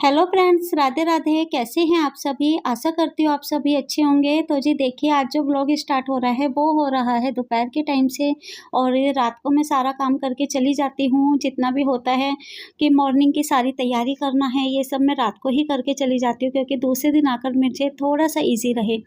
Hello friends, Radhe Radhe. कैसे हैं आप सभी? आशा करती हूँ आप सभी अच्छे होंगे। तो जी देखिए, आज जो ब्लॉग स्टार्ट हो रहा है वो हो रहा है दोपहर के टाइम से। और ये रात को मैं सारा काम करके चली जाती हूँ, जितना भी होता है कि मॉर्निंग की सारी तैयारी करना है, ये सब मैं रात को ही करके चली जाती हूँ क्योंकि दूसरे दिन आकर मुझे थोड़ा सा ईजी रहे।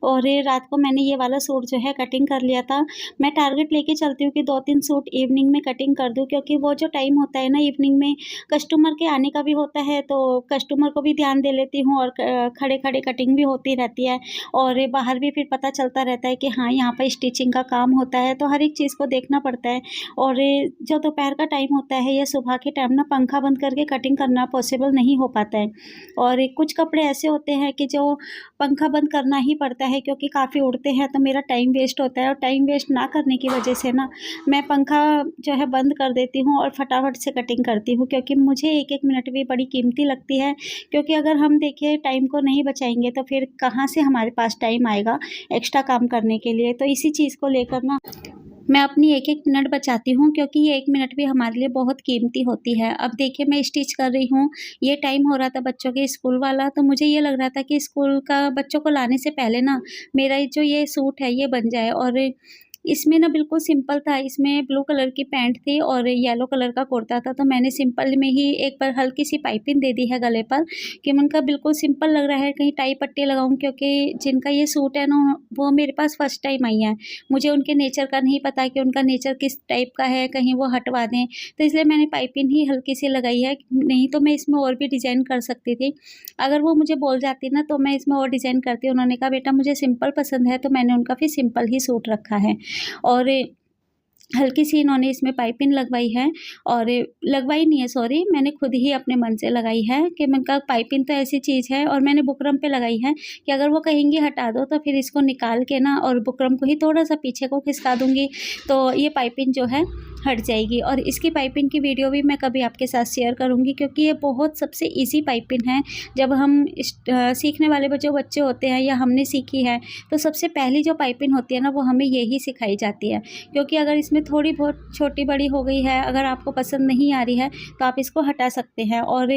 और ये रात को मैंने ये वाला सूट जो है कटिंग कर लिया था। मैं टारगेट लेके चलती हूँ कि 2-3 सूट इवनिंग में कटिंग कर दूँ, क्योंकि वो जो टाइम होता है ना इवनिंग में, कस्टमर के आने का भी होता है, तो कस्टमर को भी ध्यान दे लेती हूँ और खड़े-खड़े कटिंग भी होती रहती है। और बाहर भी फिर पता चलता रहता है कि हाँ, यहाँ पर स्टिचिंग का काम होता है, तो हर एक चीज़ को देखना पड़ता है। और जो दोपहर का टाइम होता है या सुबह के टाइम ना, पंखा बंद करके कटिंग करना पॉसिबल नहीं हो पाता है। और कुछ कपड़े ऐसे होते हैं कि जो पंखा बंद करना ही पड़ता है क्योंकि काफ़ी उड़ते हैं, तो मेरा टाइम वेस्ट होता है। और टाइम वेस्ट ना करने की वजह से ना, मैं पंखा जो है बंद कर देती हूँ और फटाफट से कटिंग करती हूँ, क्योंकि मुझे एक-एक मिनट भी बड़ी कीमती लगती है। क्योंकि अगर हम देखिए टाइम को नहीं बचाएँगे तो फिर कहाँ से हमारे पास टाइम आएगा एक्स्ट्रा काम करने के लिए। तो इसी चीज़ को लेकर ना, मैं अपनी एक-एक मिनट बचाती हूँ, क्योंकि ये 1 मिनट भी हमारे लिए बहुत कीमती होती है। अब देखिए, मैं स्टिच कर रही हूँ, ये टाइम हो रहा था बच्चों के स्कूल वाला, तो मुझे ये लग रहा था कि स्कूल का बच्चों को लाने से पहले ना, मेरा जो ये सूट है ये बन जाए। और इसमें ना बिल्कुल सिंपल था, इसमें ब्लू कलर की पैंट थी और येलो कलर का कुर्ता था, तो मैंने सिंपल में ही एक बार हल्की-सी पाइपिंग दे दी है गले पर कि मैंने कहा बिल्कुल सिंपल लग रहा है, कहीं टाई पट्टी लगाऊँ, क्योंकि जिनका ये सूट है ना, वो मेरे पास फर्स्ट टाइम आई हैं। मुझे उनके नेचर का नहीं पता कि उनका नेचर किस टाइप का है, कहीं वो हटवा दें, तो इसलिए मैंने पाइपिंग ही हल्की-सी लगाई है, नहीं तो मैं इसमें और भी डिज़ाइन कर सकती थी। अगर वो मुझे बोल जाती ना, तो मैं इसमें और डिज़ाइन करती। उन्होंने कहा बेटा मुझे सिंपल पसंद है, तो मैंने उनका फिर सिंपल ही सूट रखा है। और हल्की-सी इन्होंने इसमें पाइपिंग लगवाई है, और लगवाई नहीं है, सॉरी, मैंने खुद ही अपने मन से लगाई है कि मैंने कहा पाइपिंग तो ऐसी चीज़ है, और मैंने बुकरम पे लगाई है कि अगर वो कहेंगी हटा दो, तो फिर इसको निकाल के ना और बुकरम को ही थोड़ा-सा पीछे को खिसका दूँगी, तो ये पाइपिंग जो है हट जाएगी। और इसकी पाइपिंग की वीडियो भी मैं कभी आपके साथ शेयर करूँगी, क्योंकि ये बहुत सबसे ईज़ी पाइपिंग है। जब हम सीखने वाले जो बच्चे होते हैं या हमने सीखी है, तो सबसे पहली जो पाइपिंग होती है ना, वो हमें यही सिखाई जाती है। क्योंकि अगर इसमें थोड़ी बहुत छोटी-बड़ी हो गई है, अगर आपको पसंद नहीं आ रही है, तो आप इसको हटा सकते हैं। और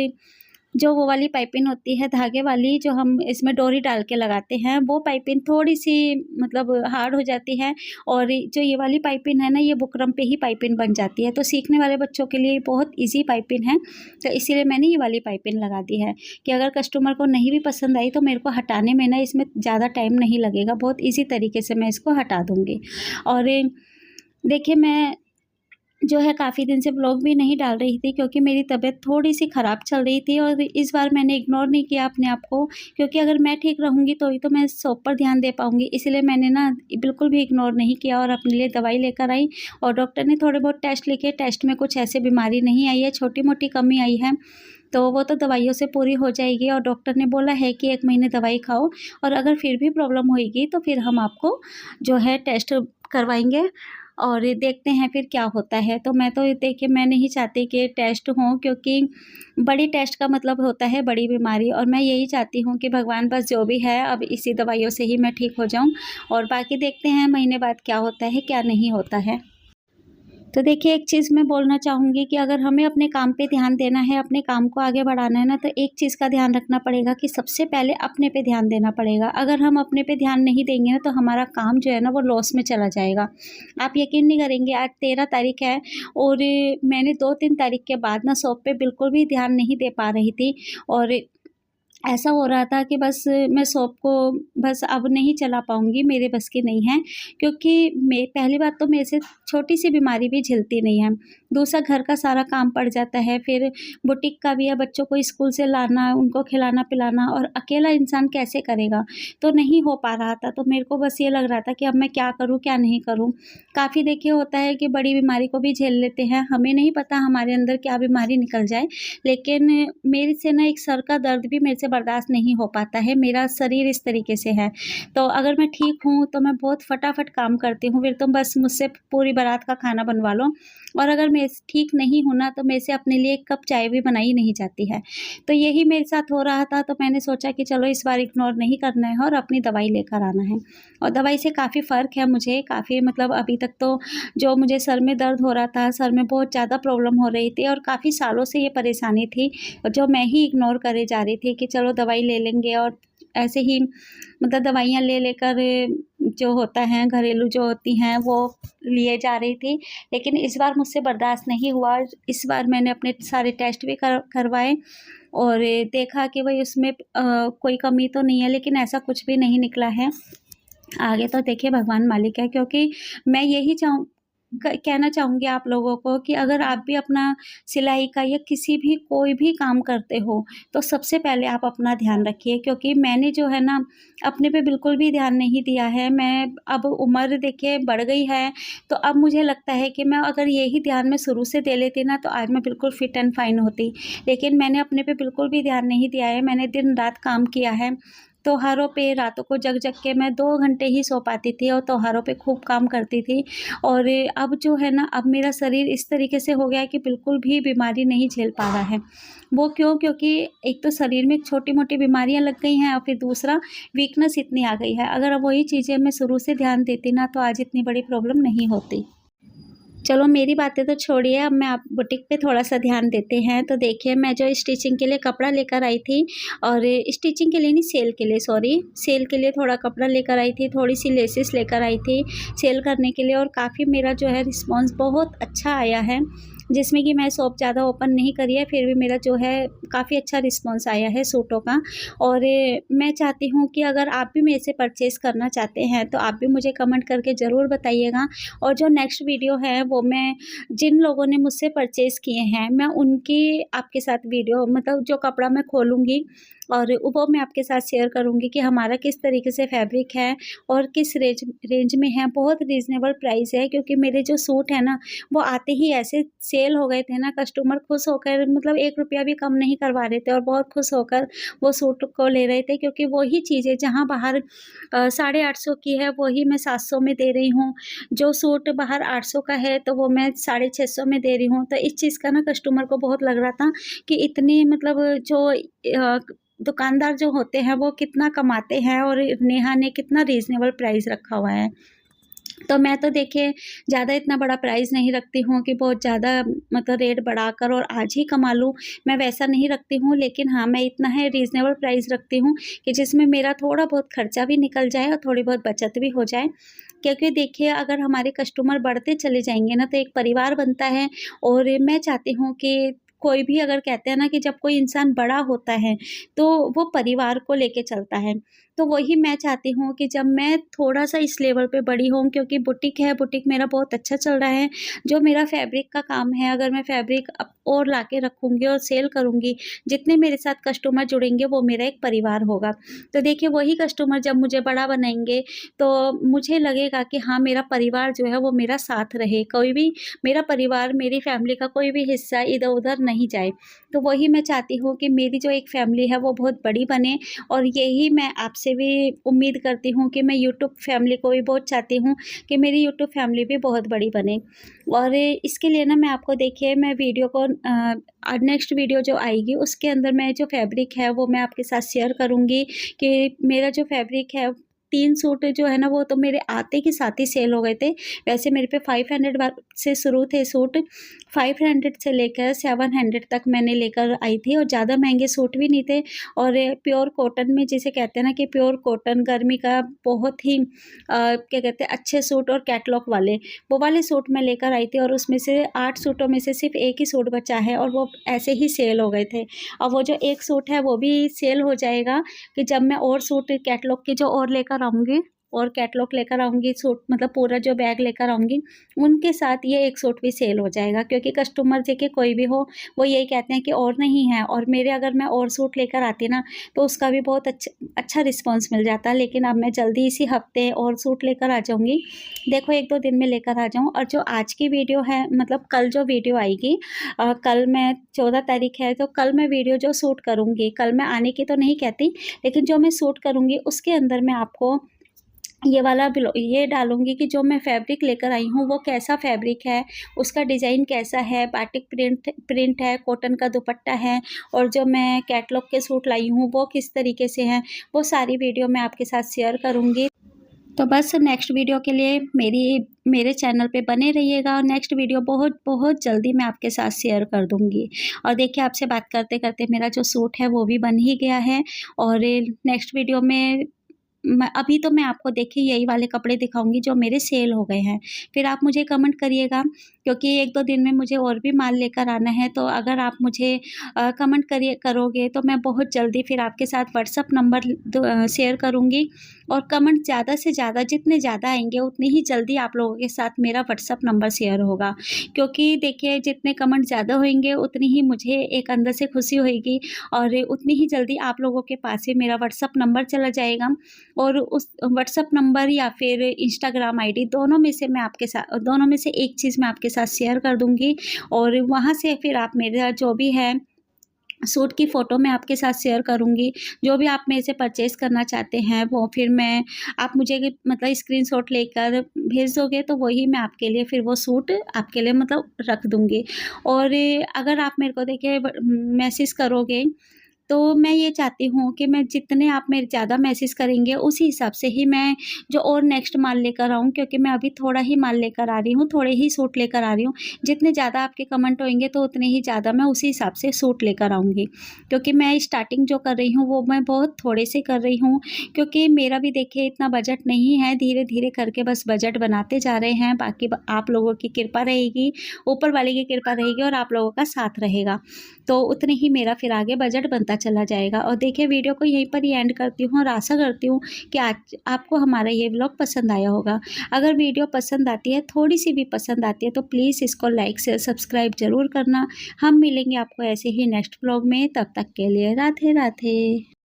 जो वो वाली पाइपिंग होती है धागे वाली, जो हम इसमें डोरी डाल के लगाते हैं, वो पाइपिंग थोड़ी-सी मतलब हार्ड हो जाती है। और जो ये वाली पाइपिंग है ना, ये बुकरम पे ही पाइपिंग बन जाती है, तो सीखने वाले बच्चों के लिए बहुत ईज़ी पाइपिंग है। तो इसीलिए मैंने ये वाली पाइपिंग लगा दी है कि अगर कस्टमर को नहीं भी पसंद आई, तो मेरे को हटाने में ना इसमें ज़्यादा टाइम नहीं लगेगा, बहुत ईज़ी तरीके से मैं इसको हटा दूँगी। और देखिए, मैं जो है काफ़ी दिन से व्लॉग भी नहीं डाल रही थी, क्योंकि मेरी तबीयत थोड़ी-सी ख़राब चल रही थी, और इस बार मैंने इग्नोर नहीं किया अपने आप को, क्योंकि अगर मैं ठीक रहूँगी तो ही तो मैं शॉप पर ध्यान दे पाऊँगी। इसलिए मैंने ना बिल्कुल भी इग्नोर नहीं किया और अपने लिए दवाई लेकर आई, और डॉक्टर ने थोड़े बहुत टेस्ट लिखे। टेस्ट में कुछ ऐसी बीमारी नहीं आई है, छोटी-मोटी कमी आई है, तो वो तो दवाइयों से पूरी हो जाएगी। और डॉक्टर ने बोला है कि 1 महीने दवाई खाओ, और अगर फिर भी प्रॉब्लम होएगी तो फिर हम आपको जो है टेस्ट करवाएँगे, और ये देखते हैं फिर क्या होता है। तो मैं तो देखिए, मैं नहीं चाहती कि टेस्ट हों, क्योंकि बड़ी टेस्ट का मतलब होता है बड़ी बीमारी, और मैं यही चाहती हूँ कि भगवान बस जो भी है, अब इसी दवाइयों से ही मैं ठीक हो जाऊँ, और बाकी देखते हैं महीने बाद क्या होता है, क्या नहीं होता है। तो देखिए, एक चीज़ मैं बोलना चाहूँगी कि अगर हमें अपने काम पे ध्यान देना है, अपने काम को आगे बढ़ाना है ना, तो एक चीज़ का ध्यान रखना पड़ेगा कि सबसे पहले अपने पे ध्यान देना पड़ेगा। अगर हम अपने पे ध्यान नहीं देंगे ना, तो हमारा काम जो है ना, वो लॉस में चला जाएगा। आप यकीन नहीं करेंगे, आज 13 तारीख है, और मैंने 2-3 तारीख के बाद ना शॉप पे बिल्कुल भी ध्यान नहीं दे पा रही थी। और ऐसा हो रहा था कि बस मैं शॉप को बस अब नहीं चला पाऊँगी, मेरे बस की नहीं है, क्योंकि मैं पहली बात तो मेरे से छोटी-सी बीमारी भी झेलती नहीं है। दूसरा, घर का सारा काम पड़ जाता है, फिर बुटीक का भी है, बच्चों को स्कूल से लाना, उनको खिलाना-पिलाना, और अकेला इंसान कैसे करेगा? तो नहीं हो पा रहा था, तो मेरे को बस ये लग रहा था कि अब मैं क्या करूँ, क्या नहीं करूँ? काफ़ी देखिए होता है कि बड़ी बीमारी को भी झेल लेते हैं, हमें नहीं पता हमारे अंदर क्या बीमारी निकल जाए, लेकिन मेरे से ना एक सर का दर्द भी मेरे से बर्दाश्त नहीं हो पाता है, मेरा शरीर इस तरीके से है। तो अगर मैं ठीक हूँ, तो मैं बहुत फटाफट काम करती हूँ, फिर तो बस मुझसे पूरी बारात का खाना बनवा लो। और अगर मैं ठीक नहीं हूँ ना, तो मेरे से अपने लिए 1 कप चाय भी बनाई नहीं जाती है। तो यही मेरे साथ हो रहा था, तो मैंने सोचा कि चलो इस बार इग्नोर नहीं करना है और अपनी दवाई लेकर आना है। और दवाई से काफ़ी फ़र्क है मुझे, काफ़ी मतलब अभी तक तो जो मुझे सर में दर्द हो रहा था, सर में बहुत ज़्यादा प्रॉब्लम हो रही थी और काफ़ी सालों से ये परेशानी थी, जो मैं ही इग्नोर करे जा रही थी कि चलो दवाई ले लेंगे और ऐसे ही मतलब दवाइयाँ ले लेकर जो होता है घरेलू जो होती हैं वो लिए जा रही थी। लेकिन इस बार मुझसे बर्दाश्त नहीं हुआ। इस बार मैंने अपने सारे टेस्ट भी करवाए और देखा कि भई उसमें कोई कमी तो नहीं है, लेकिन ऐसा कुछ भी नहीं निकला है। आगे तो देखिए भगवान मालिक है, क्योंकि मैं यही कहना चाहूँगी आप लोगों को कि अगर आप भी अपना सिलाई का या किसी भी कोई भी काम करते हो, तो सबसे पहले आप अपना ध्यान रखिए, क्योंकि मैंने जो है ना अपने पे बिल्कुल भी ध्यान नहीं दिया है। मैं अब उम्र देखिए बढ़ गई है, तो अब मुझे लगता है कि मैं अगर यही ध्यान मैं शुरू से दे लेती ना, तो आज मैं बिल्कुल फिट एंड फाइन होती। लेकिन मैंने अपने पे बिल्कुल भी ध्यान नहीं दिया है, मैंने दिन-रात काम किया है। त्योहारों पे रातों को जग-जग के मैं 2 घंटे ही सो पाती थी और त्योहारों पे खूब काम करती थी। और अब जो है ना, अब मेरा शरीर इस तरीके से हो गया है कि बिल्कुल भी बीमारी नहीं झेल पा रहा है। वो क्यों? क्योंकि एक तो शरीर में छोटी-मोटी बीमारियाँ लग गई हैं और फिर दूसरा वीकनेस इतनी आ गई है। अगर अब वही चीज़ें मैं शुरू से ध्यान देती ना, तो आज इतनी बड़ी प्रॉब्लम नहीं होती। चलो मेरी बातें तो छोड़िए, अब मैं आप बुटीक पे थोड़ा-सा ध्यान देते हैं। तो देखिए, मैं जो स्टिचिंग के लिए कपड़ा लेकर आई थी और स्टिचिंग के लिए नहीं, सेल के लिए, सॉरी, सेल के लिए थोड़ा कपड़ा लेकर आई थी, थोड़ी-सी लेसेस लेकर आई थी सेल करने के लिए और काफ़ी मेरा जो है रिस्पॉन्स बहुत अच्छा आया है। जिसमें कि मैं शॉप ज़्यादा ओपन नहीं करी है, फिर भी मेरा जो है काफ़ी अच्छा रिस्पॉन्स आया है सूटों का। और मैं चाहती हूँ कि अगर आप भी मेरे से परचेज़ करना चाहते हैं, तो आप भी मुझे कमेंट करके ज़रूर बताइएगा। और जो नेक्स्ट वीडियो है वो मैं जिन लोगों ने मुझसे परचेज़ किए हैं, मैं उनकी आपके साथ वीडियो मतलब जो कपड़ा मैं खोलूँगी और वो मैं आपके साथ शेयर करूँगी कि हमारा किस तरीके से फैब्रिक है और किस रेंज रेंज में है। बहुत रीज़नेबल प्राइस है, क्योंकि मेरे जो सूट है ना, वो आते ही ऐसे सेल हो गए थे ना, कस्टमर खुश होकर मतलब ₹1 भी कम नहीं करवा रहे थे और बहुत खुश होकर वो सूट को ले रहे थे, क्योंकि वही चीज़ें जहाँ बाहर 850 की है, वही मैं 700 में दे रही हूँ। जो सूट बाहर 800 का है, तो वो मैं 650 में दे रही हूँ। तो इस चीज़ का ना कस्टमर को बहुत लग रहा था कि इतनी मतलब जो दुकानदार जो होते हैं, वो कितना कमाते हैं और नेहा ने कितना रीज़नेबल प्राइस रखा हुआ है। तो मैं तो देखिए ज़्यादा इतना बड़ा प्राइस नहीं रखती हूँ कि बहुत ज़्यादा मतलब रेट बढ़ाकर और आज ही कमा लूँ, मैं वैसा नहीं रखती हूँ। लेकिन हाँ, मैं इतना है रीज़नेबल प्राइस रखती हूँ कि जिसमें मेरा थोड़ा बहुत खर्चा भी निकल जाए और थोड़ी बहुत बचत भी हो जाए। क्योंकि देखिए, अगर हमारे कस्टमर बढ़ते चले जाएँगे ना, तो एक परिवार बनता है और मैं चाहती हूँ कि कोई भी अगर कहते हैं ना कि जब कोई इंसान बड़ा होता है, तो वो परिवार को लेके चलता है। तो वही मैं चाहती हूँ कि जब मैं थोड़ा-सा इस लेवल पे बड़ी हूँ, क्योंकि बुटीक है, बुटीक मेरा बहुत अच्छा चल रहा है। जो मेरा फैब्रिक का काम है, अगर मैं फैब्रिक और लाके रखूँगी और सेल करूँगी, जितने मेरे साथ कस्टमर जुड़ेंगे वो मेरा एक परिवार होगा। तो देखिए, वही कस्टमर जब मुझे बड़ा बनाएँगे, तो मुझे लगेगा कि हाँ, मेरा परिवार जो है वो मेरा साथ रहे। कोई भी मेरा परिवार, मेरी फैमिली का कोई भी हिस्सा इधर-उधर नहीं जाए। तो वही मैं चाहती हूँ कि मेरी जो एक फैमिली है वो बहुत बड़ी बने और यही मैं आपसे भी उम्मीद करती हूँ कि मैं यूट्यूब फैमिली को भी बहुत चाहती हूँ कि मेरी यूट्यूब फैमिली भी बहुत बड़ी बने। और इसके लिए ना मैं आपको देखिए मैं वीडियो को नेक्स्ट वीडियो जो आएगी उसके अंदर मैं जो फैब्रिक है वो मैं आपके साथ शेयर करूँगी कि मेरा जो फैब्रिक है 3 सूट जो है ना वो तो मेरे आते के साथ ही सेल हो गए थे। वैसे मेरे पे 500 से शुरू थे सूट, 500 से लेकर 700 तक मैंने लेकर आई थी और ज़्यादा महँगे सूट भी नहीं थे। और प्योर कॉटन में जिसे कहते हैं ना कि प्योर कॉटन गर्मी का बहुत ही क्या कहते हैं अच्छे सूट और कैटलॉग वाले, वो वाले सूट मैं लेकर आई थी और उसमें से 8 सूटों में से सिर्फ़ 1 ही सूट बचा है और वो ऐसे ही सेल हो गए थे। और वो जो 1 सूट है वो भी सेल हो जाएगा कि जब मैं और सूट कैटलॉग के जो और लेकर आऊँगी और कैटलॉग लेकर आऊँगी सूट मतलब पूरा जो बैग लेकर आऊँगी, उनके साथ ये 1 सूट भी सेल हो जाएगा, क्योंकि कस्टमर देखिए कोई भी हो, वो यही कहते हैं कि और नहीं है और मेरे अगर मैं और सूट लेकर आती ना, तो उसका भी बहुत अच्छा रिस्पॉन्स मिल जाता। लेकिन अब मैं जल्दी इसी हफ़्ते और सूट लेकर आ जाऊँगी। देखो 1-2 दिन में लेकर आ जाऊँ। और जो आज की वीडियो है मतलब कल जो वीडियो आएगी कल मैं 14 तारीख है, तो कल मैं वीडियो जो शूट करूँगी, कल मैं आने की तो नहीं कहती, लेकिन जो मैं शूट करूँगी उसके अंदर मैं आपको ये वाला ये डालूँगी कि जो मैं फैब्रिक लेकर आई हूँ वो कैसा फैब्रिक है, उसका डिज़ाइन कैसा है, बाटिक प्रिंट प्रिंट है, कॉटन का दुपट्टा है और जो मैं कैटलॉग के सूट लाई हूँ वो किस तरीके से हैं, वो सारी वीडियो मैं आपके साथ शेयर करूँगी। तो बस नेक्स्ट वीडियो के लिए मेरे चैनल पे बने रहिएगा और नेक्स्ट वीडियो बहुत बहुत जल्दी मैं आपके साथ शेयर कर दूँगी। और देखिए आपसे बात करते-करते मेरा जो सूट है वो भी बन ही गया है और नेक्स्ट वीडियो में अभी तो मैं आपको देखिए यही वाले कपड़े दिखाऊँगी जो मेरे सेल हो गए हैं। फिर आप मुझे कमेंट करिएगा क्योंकि 1-2 दिन में मुझे और भी माल लेकर आना है, तो अगर आप मुझे कमेंट करोगे तो मैं बहुत जल्दी फिर आपके साथ व्हाट्सएप नंबर शेयर करूँगी और कमेंट ज़्यादा से ज़्यादा जितने ज़्यादा आएँगे उतनी ही जल्दी आप लोगों के साथ मेरा व्हाट्सएप नंबर शेयर होगा। क्योंकि देखिए जितने कमेंट ज़्यादा होंगे उतनी ही मुझे एक अंदर से खुशी होएगी और उतनी ही जल्दी आप लोगों के पास ही मेरा व्हाट्सएप नंबर चला जाएगा और उस व्हाट्सएप नंबर या फिर इंस्टाग्राम आईडी दोनों में से एक चीज़ मैं आपके साथ शेयर कर दूँगी और वहाँ से फिर आप मेरा जो भी है सूट की फ़ोटो मैं आपके साथ शेयर करूँगी। जो भी आप मेरे से परचेज़ करना चाहते हैं वो फिर आप मुझे मतलब स्क्रीनशॉट लेकर भेज दोगे तो वही मैं आपके लिए फिर वो सूट आपके लिए मतलब रख दूँगी। और अगर आप मेरे को देखिए मैसेज करोगे तो मैं ये चाहती हूँ कि मैं जितने आप मेरे ज़्यादा मैसेज करेंगे उसी हिसाब से ही मैं जो और नेक्स्ट माल लेकर आऊँ क्योंकि मैं अभी थोड़ा ही माल लेकर आ रही हूँ, थोड़े ही सूट लेकर आ रही हूँ। जितने ज़्यादा आपके कमेंट होंगे तो उतने ही ज़्यादा मैं उसी हिसाब से सूट लेकर आऊँगी। क्योंकि मैं स्टार्टिंग जो कर रही हूँ वो मैं बहुत थोड़े से कर रही हूँ क्योंकि मेरा भी देखिए इतना बजट नहीं है, धीरे-धीरे करके बस बजट बनाते जा रहे हैं। बाकी ब आप लोगों की कृपा रहेगी, ऊपर वाले की कृपा रहेगी और आप लोगों का साथ रहेगा। तो उतने ही मेरा फिर आगे बजट बनता चला जाएगा। और देखिए वीडियो को यहीं पर ही एंड करती हूँ और आशा करती हूँ कि आज आपको हमारा ये व्लॉग पसंद आया होगा। अगर वीडियो पसंद आती है, थोड़ी-सी भी पसंद आती है तो प्लीज़ इसको लाइक, शेयर, सब्सक्राइब ज़रूर करना। हम मिलेंगे आपको ऐसे ही नेक्स्ट व्लॉग में, तब तक के लिए राधे राधे।